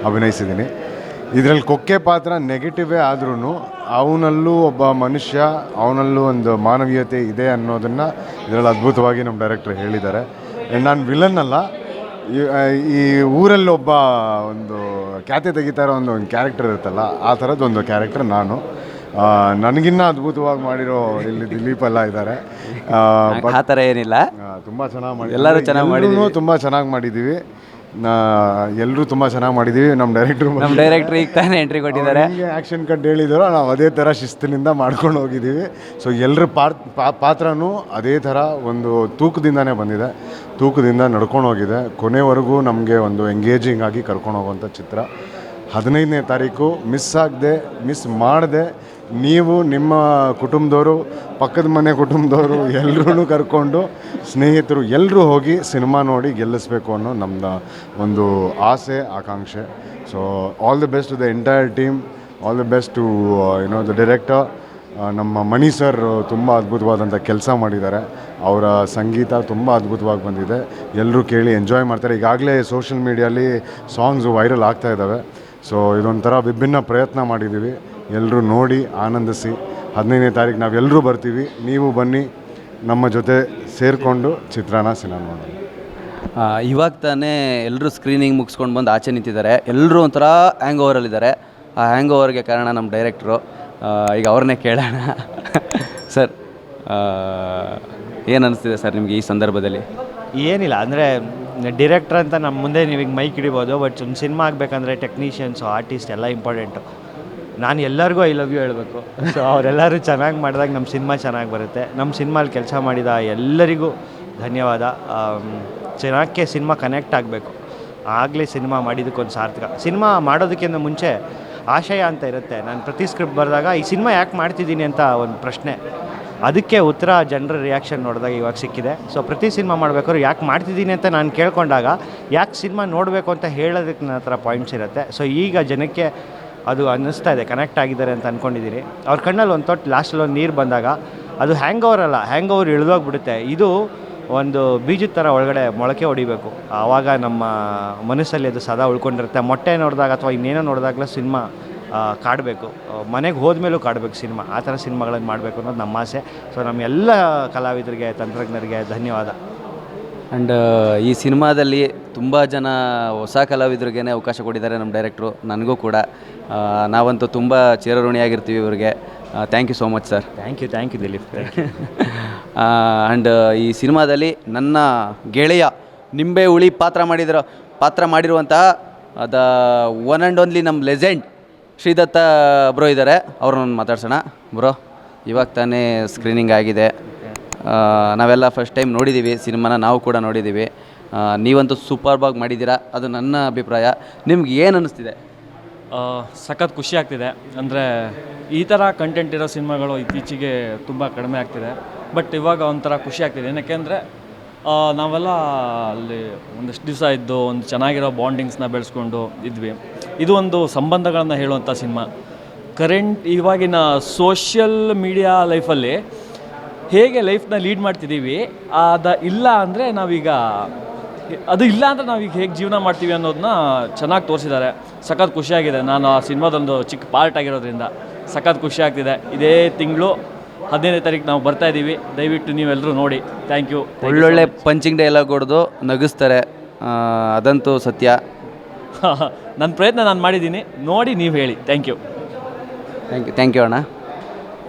ಅಭಿನಯಿಸಿದ್ದೀನಿ. ಇದರಲ್ಲಿ ಕೊಕ್ಕೆ ಪಾತ್ರ ನೆಗೆಟಿವೇ ಆದ್ರೂ ಅವನಲ್ಲೂ ಒಬ್ಬ ಮನುಷ್ಯ, ಅವನಲ್ಲೂ ಒಂದು ಮಾನವೀಯತೆ ಇದೆ ಅನ್ನೋದನ್ನು ಇದರಲ್ಲಿ ಅದ್ಭುತವಾಗಿ ನಮ್ಮ ಡೈರೆಕ್ಟ್ರ್ ಹೇಳಿದ್ದಾರೆ. ನಾನು ವಿಲನ್ ಅಲ್ಲ, ಈ ಊರಲ್ಲಿ ಒಬ್ಬ ಒಂದು ಖ್ಯಾತೆ ತೆಗಿತಾ ಇರೋ ಒಂದು ಕ್ಯಾರೆಕ್ಟರ್ ಇರುತ್ತಲ್ಲ, ಆ ಥರದ್ದು ಒಂದು ಕ್ಯಾರೆಕ್ಟರ್ ನಾನು. ನನಗಿನ್ನ ಅದ್ಭುತವಾಗಿ ಮಾಡಿರೋ ಇಲ್ಲಿ ದಿಲೀಪ್ ಎಲ್ಲ ಇದ್ದಾರೆ. ಆ ಥರ ಏನಿಲ್ಲ, ತುಂಬ ಚೆನ್ನಾಗಿ ಮಾಡಿ, ಎಲ್ಲರೂ ಚೆನ್ನಾಗಿ ಮಾಡಿದ್ದೀವಿ. ತುಂಬ ಚೆನ್ನಾಗಿ ಮಾಡಿದ್ದೀವಿ. ಎಲ್ಲರೂ ತುಂಬ ಚೆನ್ನಾಗಿ ಮಾಡಿದ್ದೀವಿ. ನಮ್ಮ ಡೈರೆಕ್ಟ್ರು ಈಗ ತಾನೇ ಎಂಟ್ರಿ ಕೊಟ್ಟಿದ್ದಾರೆ. ಆ್ಯಕ್ಷನ್ ಕಟ್ ಹೇಳಿದಾರೋ ನಾವು ಅದೇ ಥರ ಶಿಸ್ತಿನಿಂದ ಮಾಡ್ಕೊಂಡು ಹೋಗಿದ್ದೀವಿ. ಸೊ ಎಲ್ಲರ ಪಾತ್ರನೂ ಅದೇ ಥರ ಒಂದು ತೂಕದಿಂದನೇ ಬಂದಿದೆ, ತೂಕದಿಂದ ನಡ್ಕೊಂಡು ಹೋಗಿದೆ. ಕೊನೆವರೆಗೂ ನಮಗೆ ಒಂದು ಎಂಗೇಜಿಂಗ್ ಆಗಿ ಕರ್ಕೊಂಡು ಹೋಗುವಂಥ ಚಿತ್ರ. 15ನೇ ತಾರೀಕು ಮಿಸ್ ಮಾಡದೆ ನೀವು ನಿಮ್ಮ ಕುಟುಂಬದವರು, ಪಕ್ಕದ ಮನೆ ಕುಟುಂಬದವರು ಎಲ್ಲರೂ ಕರ್ಕೊಂಡು, ಸ್ನೇಹಿತರು ಎಲ್ಲರೂ ಹೋಗಿ ಸಿನಿಮಾ ನೋಡಿ ಗೆಲ್ಲಿಸ್ಬೇಕು ಅನ್ನೋ ನಮ್ಮದು ಒಂದು ಆಸೆ, ಆಕಾಂಕ್ಷೆ. So all the best to the entire team, all the best to the director. ನಮ್ಮ ಮಣಿ ಸರ್ ತುಂಬ ಅದ್ಭುತವಾದಂಥ ಕೆಲಸ ಮಾಡಿದ್ದಾರೆ. ಅವರ ಸಂಗೀತ ತುಂಬ ಅದ್ಭುತವಾಗಿ ಬಂದಿದೆ. ಎಲ್ಲರೂ ಕೇಳಿ ಎಂಜಾಯ್ ಮಾಡ್ತಾರೆ. ಈಗಾಗಲೇ ಸೋಷಿಯಲ್ ಮೀಡಿಯಲ್ಲಿ ಸಾಂಗ್ಸು ವೈರಲ್ ಆಗ್ತಾ ಇದ್ದಾವೆ. ಸೊ ಇದೊಂಥರ ವಿಭಿನ್ನ ಪ್ರಯತ್ನ ಮಾಡಿದ್ದೀವಿ. ಎಲ್ಲರೂ ನೋಡಿ ಆನಂದಿಸಿ. 15ನೇ ತಾರೀಕು ನಾವೆಲ್ಲರೂ ಬರ್ತೀವಿ, ನೀವು ಬನ್ನಿ, ನಮ್ಮ ಜೊತೆ ಸೇರಿಕೊಂಡು ಚಿತ್ರನ ಸಿನಿಮಾ ನೋಡೋಣ. ಇವಾಗ ತಾನೇ ಎಲ್ಲರೂ ಸ್ಕ್ರೀನಿಂಗ್ ಮುಗಿಸ್ಕೊಂಡು ಬಂದು ಆಚೆ ನಿಂತಿದ್ದಾರೆ. ಎಲ್ಲರೂ ಒಂಥರ ಹ್ಯಾಂಗ್ ಓವರಲ್ಲಿದ್ದಾರೆ. ಆ ಹ್ಯಾಂಗ್ ಓವರ್ಗೆ ಕಾರಣ ನಮ್ಮ ಡೈರೆಕ್ಟ್ರು. ಈಗ ಅವ್ರನ್ನೇ ಕೇಳೋಣ. ಸರ್, ಏನು ಅನಿಸ್ತಿದೆ ಸರ್ ನಿಮಗೆ ಈ ಸಂದರ್ಭದಲ್ಲಿ? ಏನಿಲ್ಲ ಅಂದರೆ ಡಿರೆಕ್ಟರ್ ಅಂತ ನಮ್ಮ ಮುಂದೆ ನೀವು ಈಗ ಮೈಕ್ ಹಿಡಿಬೋದು, ಬಟ್ ಒಂದು ಸಿನಿಮಾ ಆಗಬೇಕಂದ್ರೆ ಟೆಕ್ನಿಷಿಯನ್ಸು, ಆರ್ಟಿಸ್ಟ್ ಎಲ್ಲ ಇಂಪಾರ್ಟೆಂಟು. ನಾನು ಎಲ್ಲರಿಗೂ ಐ ಲವ್ ಯು ಹೇಳಬೇಕು. ಸೊ ಅವರೆಲ್ಲರೂ ಚೆನ್ನಾಗಿ ಮಾಡಿದಾಗ ನಮ್ಮ ಸಿನಿಮಾ ಚೆನ್ನಾಗಿ ಬರುತ್ತೆ. ನಮ್ಮ ಸಿನಿಮಾಲಿ ಕೆಲಸ ಮಾಡಿದ ಎಲ್ಲರಿಗೂ ಧನ್ಯವಾದ. ಜನಕ್ಕೆ ಸಿನಿಮಾ ಕನೆಕ್ಟ್ ಆಗಬೇಕು, ಆಗಲೇ ಸಿನಿಮಾ ಮಾಡಿದ್ದಕ್ಕೊಂದು ಸಾರ್ಥಕ. ಸಿನಿಮಾ ಮಾಡೋದಕ್ಕಿಂತ ಮುಂಚೆ ಆಶಯ ಅಂತ ಇರುತ್ತೆ. ನಾನು ಪ್ರತಿ ಸ್ಕ್ರಿಪ್ಟ್ ಬರೆದಾಗ ಈ ಸಿನಿಮಾ ಯಾಕೆ ಮಾಡ್ತಿದ್ದೀನಿ ಅಂತ ಒಂದು ಪ್ರಶ್ನೆ, ಅದಕ್ಕೆ ಉತ್ತರ ಜನರ ರಿಯಾಕ್ಷನ್ ನೋಡಿದಾಗ ಇವಾಗ ಸಿಕ್ಕಿದೆ. ಸೊ ಪ್ರತಿ ಸಿನಿಮಾ ಮಾಡಬೇಕಾದ್ರೆ ಯಾಕೆ ಮಾಡ್ತಿದ್ದೀನಿ ಅಂತ ನಾನು ಕೇಳ್ಕೊಂಡಾಗ ಯಾಕೆ ಸಿನಿಮಾ ನೋಡಬೇಕು ಅಂತ ಹೇಳೋದಕ್ಕೆ ನನ್ನ ಹತ್ರ ಪಾಯಿಂಟ್ಸ್ ಇರುತ್ತೆ. ಸೊ ಈಗ ಜನಕ್ಕೆ ಅದು ಅನ್ನಿಸ್ತಾ ಇದೆ, ಕನೆಕ್ಟ್ ಆಗಿದ್ದಾರೆ ಅಂತ ಅಂದ್ಕೊಂಡಿದ್ದೀನಿ. ಅವ್ರ ಕಣ್ಣಲ್ಲಿ ಒಂದು ತೊಟ್ಟು ಲಾಸ್ಟಲ್ಲಿ ಒಂದು ನೀರು ಬಂದಾಗ ಅದು ಹ್ಯಾಂಗ್ ಓವರ್ ಅಲ್ಲ, ಹ್ಯಾಂಗ್ ಓವರ್ ಇಳಿದೋಗ್ಬಿಡುತ್ತೆ. ಇದು ಒಂದು ಬೀಜದ ಥರ ಒಳಗಡೆ ಮೊಳಕೆ ಹೊಡಿಬೇಕು, ಆವಾಗ ನಮ್ಮ ಮನಸ್ಸಲ್ಲಿ ಅದು ಸದಾ ಉಳ್ಕೊಂಡಿರುತ್ತೆ. ಮೊಟ್ಟೆ ನೋಡಿದಾಗ ಅಥವಾ ಇನ್ನೇನೋ ನೋಡಿದಾಗಲೂ ಸಿನಿಮಾ ಕಾಡಬೇಕು, ಮನೆಗೆ ಹೋದ್ಮೇಲೂ ಕಾಡಬೇಕು ಸಿನಿಮಾ. ಆ ಥರ ಸಿನಿಮಾಗಳನ್ನು ಮಾಡಬೇಕು ಅನ್ನೋದು ನಮ್ಮ ಆಸೆ. ಸೊ ನಮ್ಮ ಎಲ್ಲ ಕಲಾವಿದರಿಗೆ, ತಂತ್ರಜ್ಞರಿಗೆ ಧನ್ಯವಾದ. ಆ್ಯಂಡ್ ಈ ಸಿನಿಮಾದಲ್ಲಿ ತುಂಬ ಜನ ಹೊಸ ಕಲಾವಿದರಿಗೇ ಅವಕಾಶ ಕೊಟ್ಟಿದ್ದಾರೆ ನಮ್ಮ ಡೈರೆಕ್ಟ್ರು, ನನಗೂ ಕೂಡ. ನಾವಂತೂ ತುಂಬ ಚಿರಋಣಿಯಾಗಿರ್ತೀವಿ ಇವ್ರಿಗೆ. Thank you so much sir. Thank you Dileep, thank you. And ಈ ಸಿನಿಮಾದಲ್ಲಿ ನನ್ನ ಗೆಳೆಯ ನಿಂಬೆ ಹುಳಿ ಪಾತ್ರ ಮಾಡಿರುವಂತಹ ದ ಒನ್ ಆ್ಯಂಡ್ ಓನ್ಲಿ ನಮ್ಮ ಲೆಜೆಂಡ್ ಶ್ರೀದತ್ತ ಬ್ರೋ ಇದ್ದಾರೆ. ಅವ್ರನ್ನ ಮಾತಾಡ್ಸೋಣ. ಬ್ರೋ, ಇವಾಗ ತಾನೇ ಸ್ಕ್ರೀನಿಂಗ್ ಆಗಿದೆ, ನಾವೆಲ್ಲ ಫಸ್ಟ್ ಟೈಮ್ ನೋಡಿದ್ದೀವಿ ಸಿನಿಮಾನ, ನಾವು ಕೂಡ ನೋಡಿದ್ದೀವಿ. ನೀವಂತೂ ಸೂಪರ್ಬಾಗಿ ಮಾಡಿದ್ದೀರಾ, ಅದು ನನ್ನ ಅಭಿಪ್ರಾಯ. ನಿಮ್ಗೆ ಏನು ಅನ್ನಿಸ್ತಿದೆ? ಸಖತ್ ಖುಷಿ ಆಗ್ತಿದೆ. ಅಂದರೆ ಈ ಥರ ಕಂಟೆಂಟ್ ಇರೋ ಸಿನಿಮಾಗಳು ಇತ್ತೀಚೆಗೆ ತುಂಬ ಕಡಿಮೆ ಆಗ್ತಿದೆ. ಬಟ್ ಇವಾಗ ಒಂಥರ ಖುಷಿ ಆಗ್ತಿದೆ. ಏನಕ್ಕೆ ಅಂದರೆ ನಾವೆಲ್ಲ ಅಲ್ಲಿ ಒಂದಷ್ಟು ದಿವಸ ಇದ್ದು ಒಂದು ಚೆನ್ನಾಗಿರೋ ಬಾಂಡಿಂಗ್ಸ್ನ ಬೆಳೆಸ್ಕೊಂಡು ಇದ್ವಿ. ಇದು ಒಂದು ಸಂಬಂಧಗಳನ್ನು ಹೇಳುವಂಥ ಸಿನಿಮಾ. ಇವಾಗಿನ ಸೋಷಿಯಲ್ ಮೀಡಿಯಾ ಲೈಫಲ್ಲಿ ಹೇಗೆ ಲೈಫ್ನ ಲೀಡ್ ಮಾಡ್ತಿದ್ದೀವಿ, ಇಲ್ಲ ಅಂದರೆ ನಾವೀಗ ಹೇಗೆ ಜೀವನ ಮಾಡ್ತೀವಿ ಅನ್ನೋದನ್ನ ಚೆನ್ನಾಗಿ ತೋರಿಸಿದ್ದಾರೆ. ಸಖತ್ ಖುಷಿಯಾಗಿದೆ. ನಾನು ಆ ಸಿನಿಮಾದೊಂದು ಚಿಕ್ಕ ಪಾರ್ಟ್ ಆಗಿರೋದ್ರಿಂದ ಸಖತ್ ಖುಷಿ ಆಗ್ತಿದೆ. ಇದೇ ತಿಂಗಳು 15ನೇ ತಾರೀಕು ನಾವು ಬರ್ತಾಯಿದ್ದೀವಿ. ದಯವಿಟ್ಟು ನೀವೆಲ್ಲರೂ ನೋಡಿ. Thank you. ಒಳ್ಳೊಳ್ಳೆ ಪಂಚಿಂಗ್ ಡೈಲಾಗ್ ಹೊಡೆದು ನಗಿಸ್ತಾರೆ, ಅದಂತೂ ಸತ್ಯ. ನನ್ನ ಪ್ರಯತ್ನ ನಾನು ಮಾಡಿದ್ದೀನಿ, ನೋಡಿ ನೀವು ಹೇಳಿ. ಥ್ಯಾಂಕ್ ಯು ಅಣ್ಣ.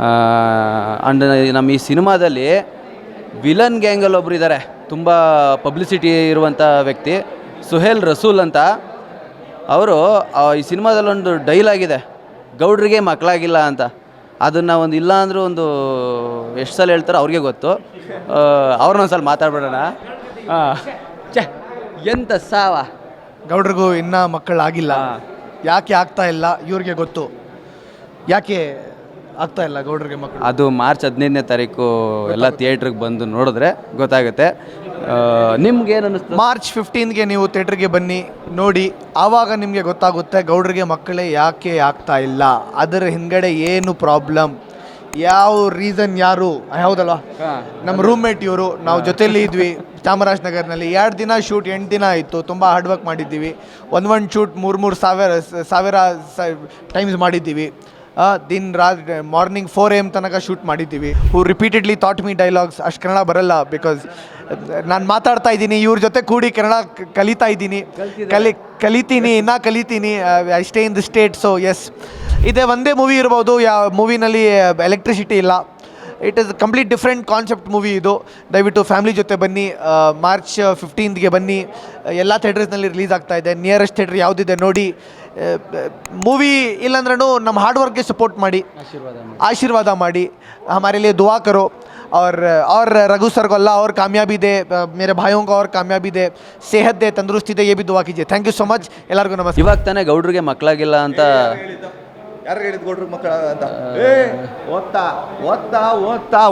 ಆ್ಯಂಡ್ ನಮ್ಮ ಈ ಸಿನಿಮಾದಲ್ಲಿ ವಿಲನ್ ಗ್ಯಾಂಗಲ್ಲಿ ಒಬ್ರು ಇದ್ದಾರೆ, ತುಂಬ ಪಬ್ಲಿಸಿಟಿ ಇರುವಂಥ ವ್ಯಕ್ತಿ, ಸುಹೇಲ್ ರಸೂಲ್ ಅಂತ. ಅವರು ಈ ಸಿನಿಮಾದಲ್ಲೊಂದು ಡೈಲಾಗ್ ಇದೆ, ಗೌಡ್ರಿಗೆ ಮಕ್ಕಳಾಗಿಲ್ಲ ಅಂತ. ಅದನ್ನು ಒಂದು ಇಲ್ಲ ಅಂದರೂ ಒಂದು ಎಷ್ಟು ಸಲ ಹೇಳ್ತಾರೋ ಅವ್ರಿಗೆ ಗೊತ್ತು. ಅವ್ರನ್ನೊಂದು ಸಲ ಮಾತಾಡ್ಬಿಡೋಣ. ಎಂತ ಸಾವ, ಗೌಡ್ರಿಗೂ ಇನ್ನೂ ಮಕ್ಕಳಾಗಿಲ್ಲ, ಯಾಕೆ ಆಗ್ತಾ ಇಲ್ಲ ಇವ್ರಿಗೆ ಗೊತ್ತು. ಯಾಕೆ ಆಗ್ತಾ ಇಲ್ಲ ಗೌಡ್ರಿಗೆ ಮಕ್ಕಳು? ಅದು ಮಾರ್ಚ್ 15ನೇ ತಾರೀಕು ಎಲ್ಲ ಥಿಯೇಟ್ರಿಗೆ ಬಂದು ನೋಡಿದ್ರೆ ಗೊತ್ತಾಗುತ್ತೆ. ನಿಮ್ಗೇನು ಅನ್ನಿಸ್ತು? ಮಾರ್ಚ್ 15ಗೆ ನೀವು ಥಿಯೇಟ್ರಿಗೆ ಬನ್ನಿ, ನೋಡಿ, ಆವಾಗ ನಿಮಗೆ ಗೊತ್ತಾಗುತ್ತೆ ಗೌಡ್ರಿಗೆ ಮಕ್ಕಳೇ ಯಾಕೆ ಆಗ್ತಾ ಇಲ್ಲ, ಅದರ ಹಿಂದ್ಗಡೆ ಏನು ಪ್ರಾಬ್ಲಮ್, ಯಾವ ರೀಸನ್, ಯಾರು. ಹೌದಲ್ವಾ? ನಮ್ಮ ರೂಮ್ಮೇಟ್ ಇವರು, ನಾವು ಜೊತೆಯಲ್ಲಿ ಇದ್ವಿ ಚಾಮರಾಜನಗರ್ನಲ್ಲಿ. 2 ದಿನ ಶೂಟ್, 8 ದಿನ ಆಯಿತು. ತುಂಬ ಹಾರ್ಡ್ ವರ್ಕ್ ಮಾಡಿದ್ದೀವಿ. ಒಂದು ಶೂಟ್ 3,000 ಟೈಮ್ಸ್ ಮಾಡಿದ್ದೀವಿ. ಮಾರ್ನಿಂಗ್ 4 AM ತನಕ ಶೂಟ್ ಮಾಡಿದ್ದೀವಿ. ಹೂ ರಿಪೀಟೆಡ್ಲಿ ಥಾಟ್ ಮೀ ಡೈಲಾಗ್ಸ್. ಅಷ್ಟು ಕನ್ನಡ ಬರಲ್ಲ, ಬಿಕಾಸ್ ನಾನು ಮಾತಾಡ್ತಾ ಇದ್ದೀನಿ, ಇವ್ರ ಜೊತೆ ಕೂಡಿ ಕನ್ನಡ ಕಲಿತಾ ಇದ್ದೀನಿ, ಕಲಿತೀನಿ. I stay in the state. So yes, ಇದೇ ಒಂದೇ ಮೂವಿ ಇರ್ಬೋದು, ಯಾವ ಮೂವಿನಲ್ಲಿ ಎಲೆಕ್ಟ್ರಿಸಿಟಿ ಇಲ್ಲ. It is complete different concept movie ಇದು. ದಯವಿಟ್ಟು ಫ್ಯಾಮಿಲಿ ಜೊತೆ ಬನ್ನಿ. ಮಾರ್ಚ್ 15ಗೆ ಬನ್ನಿ. ಎಲ್ಲ ಥಿಯೇಟರ್ಸ್ನಲ್ಲಿ ರಿಲೀಸ್ ಆಗ್ತಾ ಇದೆ. ನಿಯರೆಸ್ಟ್ ಥಿಯೇಟ್ರ್ ಯಾವುದಿದೆ ನೋಡಿ. ಮೂವಿ ಇಲ್ಲಾಂದ್ರೂ ನಮ್ಮ ಹಾರ್ಡ್ ವರ್ಕ್ಗೆ ಸಪೋರ್ಟ್ ಮಾಡಿ, आशीर्वाद ಮಾಡಿ. हमारे लिए दुआ करो और रघु सर को अल्लाह और कामयाबी दे, मेरे भाइयों को और कामयाबी दे, सेहत दे, तंदुरुस्ती दे, ये भी दुआ कीजिए. Thank you so much. ಎಲ್ಲರಿಗೂ ನಮಸ್ತೆ. ಇವಾಗ ತಾನೇ ಗೌಡ್ರಿಗೆ ಮಕ್ಕಳಾಗಿಲ್ಲ ಅಂತ ಯಾರು ಹೇಳಿದ್ ಗೌಡ್ರಿಗೆ ಮಕ್ಕಳ ಅಂತ?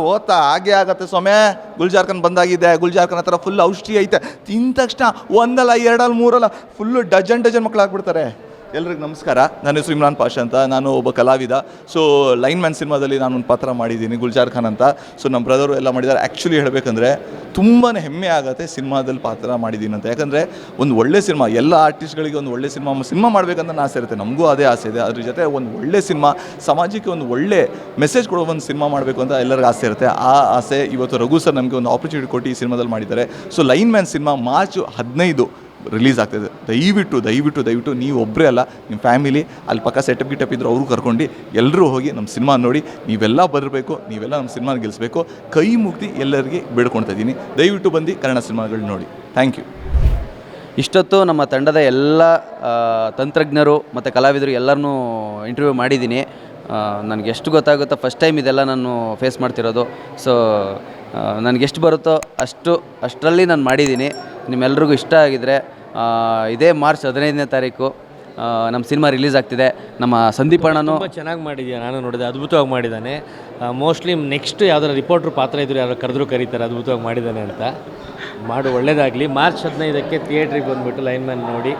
ಓದ್ತಾ ಹಾಗೆ ಆಗತ್ತೆ ಸ್ವಾಮಿ. ಗುಲ್ಜಾರ್ಖಾನ್ ಬಂದಾಗಿದೆ. ಗುಲ್ಜಾರ್ಖಾನ್ ಹತ್ರ ಫುಲ್ ಔಷಧಿ ಐತೆ, ತಿಂದ ತಕ್ಷಣ 1 ಅಲ್ಲ 2 ಅಲ್ಲ 3 ಅಲ್ಲ ಫುಲ್ಲು ಡಜನ್ ಮಕ್ಕಳಾಗ್ಬಿಡ್ತಾರೆ. ಎಲ್ರಿಗೂ ನಮಸ್ಕಾರ. ನನ್ನ ಹೆಸರು ಇಮ್ರಾನ್ ಪಾಷಾ ಅಂತ. ನಾನು ಒಬ್ಬ ಕಲಾವಿದ. ಸೊ ಲೈನ್ ಮ್ಯಾನ್ ಸಿನಿಮಾದಲ್ಲಿ ನಾನು ಒಂದು ಪಾತ್ರ ಮಾಡಿದ್ದೀನಿ, ಗುಲ್ಜಾರ್ ಖಾನ್ ಅಂತ. ಸೊ ನಮ್ಮ ಬ್ರದರು ಎಲ್ಲ ಮಾಡಿದ್ದಾರೆ. ಆ್ಯಕ್ಚುಲಿ ಹೇಳಬೇಕಂದ್ರೆ ತುಂಬಾ ಹೆಮ್ಮೆ ಆಗುತ್ತೆ ಸಿನಿಮಾದಲ್ಲಿ ಪಾತ್ರ ಮಾಡಿದ್ದೀನಿ ಅಂತ. ಯಾಕಂದರೆ ಒಂದು ಒಳ್ಳೆ ಸಿನಿಮಾ, ಎಲ್ಲ ಆರ್ಟಿಸ್ಟ್ಗಳಿಗೆ ಒಂದು ಒಳ್ಳೆ ಸಿನಿಮಾ ಮಾಡಬೇಕಂತ ಆಸೆ ಇರುತ್ತೆ. ನಮಗೂ ಅದೇ ಆಸೆ ಇದೆ. ಅದ್ರ ಜೊತೆ ಒಂದು ಒಳ್ಳೆ ಸಿನಿಮಾ, ಸಮಾಜಕ್ಕೆ ಒಂದು ಒಳ್ಳೆ ಮೆಸೇಜ್ ಕೊಡೋ ಒಂದು ಸಿನಿಮಾ ಮಾಡಬೇಕು ಅಂತ ಎಲ್ಲರಿಗೂ ಆಸೆ ಇರುತ್ತೆ. ಆ ಆಸೆ ಇವತ್ತು ರಘು ಸರ್ ನಮಗೆ ಒಂದು ಆಪರ್ಚುನಿಟಿ ಕೊಟ್ಟು ಈ ಸಿನಿಮಾದಲ್ಲಿ ಮಾಡಿದ್ದಾರೆ. So line man cinema March 15 release ಆಗ್ತಾಯಿದೆ. ದಯವಿಟ್ಟು ನೀವು ಒಬ್ಬರೇ ಅಲ್ಲ, ನಿಮ್ಮ ಫ್ಯಾಮಿಲಿ ಅಲ್ಲಿ ಪಕ್ಕ ಸೆಟಪ್ ಗಿಟಪ್ ಇದ್ರು ಅವರು ಕರ್ಕೊಂಡು ಎಲ್ಲರೂ ಹೋಗಿ ನಮ್ಮ ಸಿನಿಮಾ ನೋಡಿ. ನೀವೆಲ್ಲ ಬರಬೇಕು, ನೀವೆಲ್ಲ ನಮ್ಮ ಸಿನಿಮಾ ಗೆಲ್ಲಿಸಬೇಕು. ಕೈ ಮುಗ್ದು ಎಲ್ಲರಿಗೆ ಬೇಡ್ಕೊಳ್ತಾ ಇದ್ದೀನಿ, ದಯವಿಟ್ಟು ಬಂದು ಕನ್ನಡ ಸಿನಿಮಾಗಳು ನೋಡಿ. Thank you. ಇಷ್ಟೊತ್ತು ನಮ್ಮ ತಂಡದ ಎಲ್ಲ ತಂತ್ರಜ್ಞರು ಮತ್ತು ಕಲಾವಿದರು ಎಲ್ಲರನ್ನೂ ಇಂಟರ್ವ್ಯೂ ಮಾಡಿದ್ದೀನಿ. ನನಗೆ ಎಷ್ಟು ಗೊತ್ತಾಗುತ್ತೋ ಫಸ್ಟ್ ಟೈಮ್ ಇದೆಲ್ಲ ನಾನು ಫೇಸ್ ಮಾಡ್ತಿರೋದು. ಸೊ ನನಗೆಷ್ಟು ಬರುತ್ತೋ ಅಷ್ಟರಲ್ಲಿ ನಾನು ಮಾಡಿದ್ದೀನಿ. ನಿಮ್ಮೆಲ್ರಿಗೂ ಇಷ್ಟ ಆಗಿದರೆ ಇದೇ ಮಾರ್ಚ್ 15ನೇ ತಾರೀಕು ನಮ್ಮ ಸಿನಿಮಾ ರಿಲೀಸ್ ಆಗ್ತಿದೆ. ನಮ್ಮ ಸಂದೀಪ್ ಅಣ್ಣನೂ ತುಂಬ ಚೆನ್ನಾಗಿ ಮಾಡಿದ್ಯಾ, ನಾನು ನೋಡಿದೆ, ಅದ್ಭುತವಾಗಿ ಮಾಡಿದ್ದಾನೆ. ಮೋಸ್ಟ್ಲಿ ನೆಕ್ಸ್ಟ್ ಯಾವ್ದಾರು ರಿಪೋರ್ಟ್ರ್ ಪಾತ್ರ ಇದ್ರು ಯಾರು ಕರೀತಾರೆ ಅದ್ಭುತವಾಗಿ ಮಾಡಿದ್ದಾನೆ ಅಂತ. ಮಾಡು, ಒಳ್ಳೇದಾಗಲಿ. ಮಾರ್ಚ್ 15ಕ್ಕೆ ಥಿಯೇಟ್ರಿಗೆ ಬಂದುಬಿಟ್ಟು ಲೈನ್ಮ್ಯಾನ್ ನೋಡಿ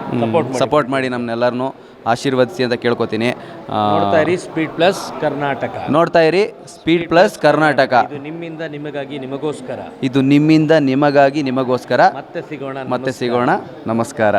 ಸಪೋರ್ಟ್ ಮಾಡಿ ನಮ್ಮನ್ನೆಲ್ಲರನ್ನೂ ಆಶೀರ್ವದಿಸಿ ಅಂತ ಕೇಳ್ಕೊತೀನಿ. ನೋಡ್ತಾ ಇರಿ ಸ್ಪೀಡ್ ಪ್ಲಸ್ ಕರ್ನಾಟಕ. ನೋಡ್ತಾ ಇರಿ ಸ್ಪೀಡ್ ಪ್ಲಸ್ ಕರ್ನಾಟಕ. ಇದು ನಿಮ್ಮಿಂದ ನಿಮಗಾಗಿ ನಿಮಗೋಸ್ಕರ. ಇದು ನಿಮ್ಮಿಂದ ನಿಮಗಾಗಿ ನಿಮಗೋಸ್ಕರ. ಮತ್ತೆ ಸಿಗೋಣ. ನಮಸ್ಕಾರ.